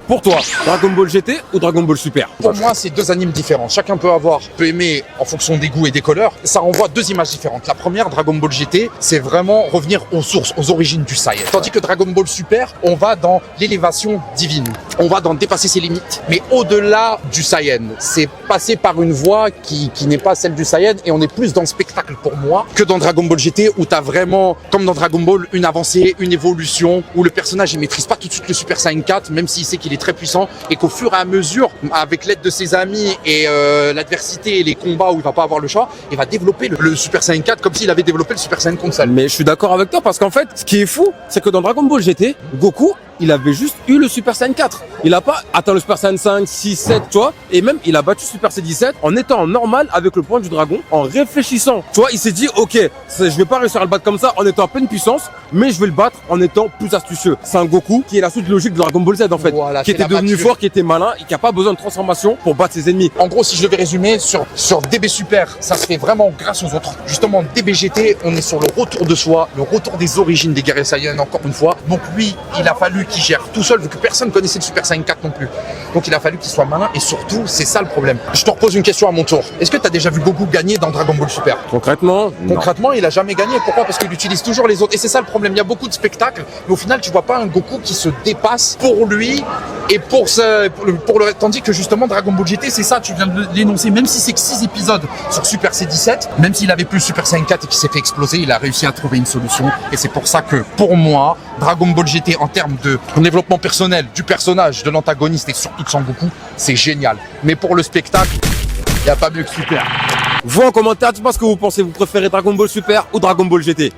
Pour toi, Dragon Ball GT ou Dragon Ball Super? Pour moi, c'est deux animes différents. Chacun peut aimer en fonction des goûts et des couleurs. Ça renvoie deux images différentes. La première, Dragon Ball GT, c'est vraiment revenir aux sources, aux origines du Saiyan. Tandis que Dragon Ball Super, on va dans l'élévation divine. On va dans dépasser ses limites. Mais au-delà du Saiyan, c'est passer par une voie qui n'est pas celle du Saiyan, et on est plus dans le spectacle pour moi que dans Dragon Ball GT, où t'as vraiment, comme dans Dragon Ball, une avancée, une évolution, où le personnage il maîtrise pas tout de suite le Super Saiyan 4, même s'il sait qu'il est très puissant, et qu'au fur et à mesure, avec l'aide de ses amis et l'adversité et les combats où il va pas avoir le choix, il va développer le Super Saiyan 4 comme s'il avait développé le Super Saiyan console. Mais je suis d'accord avec toi parce qu'en fait, ce qui est fou, c'est que dans Dragon Ball GT, Goku, il avait juste eu le Super Saiyan 4. Il a pas atteint le Super Saiyan 5, 6, 7, tu vois. Et même, il a battu Super Saiyan 17 en étant normal avec le point du dragon, en réfléchissant. Tu vois, il s'est dit, ok, je vais pas réussir à le battre comme ça en étant à pleine puissance, mais je vais le battre en étant plus astucieux. C'est un Goku qui est la suite logique de Dragon Ball Z, en fait. Voilà, qui était devenu fort, qui était malin et qui a pas besoin de transformation pour battre ses ennemis. En gros, si je devais résumer, sur DB Super, ça se fait vraiment grâce aux autres. Justement, DB GT, on est sur le retour de soi, le retour des origines des guerriers Saiyans, encore une fois. Donc lui, il a fallu qu'il gère tout seul, vu que personne connaissait le Super Saiyan 4 non plus. Donc il a fallu qu'il soit malin, et surtout, c'est ça le problème. Je te repose une question à mon tour. Est-ce que tu as déjà vu Goku gagner dans Dragon Ball Super? Concrètement, non. Concrètement, il a jamais gagné. Pourquoi? Parce qu'il utilise toujours les autres. Et c'est ça le problème. Il y a beaucoup de spectacles, mais au final, tu vois pas un Goku qui se dépasse pour lui et pour le tandis que justement Dragon Ball GT, c'est ça, tu viens de l'énoncer. Même si c'est que 6 épisodes sur Super C17, même s'il avait plus le Super Saiyan 4 et qu'il s'est fait exploser, il a réussi à trouver une solution. Et c'est pour ça que, pour moi, Dragon Ball GT, en termes de développement personnel du personnage, de l'antagoniste et surtout de Son Goku, c'est génial. Mais pour le spectacle, il n'y a pas mieux que Super. Vous en commentaire, dites-moi ce que vous pensez. Vous préférez Dragon Ball Super ou Dragon Ball GT?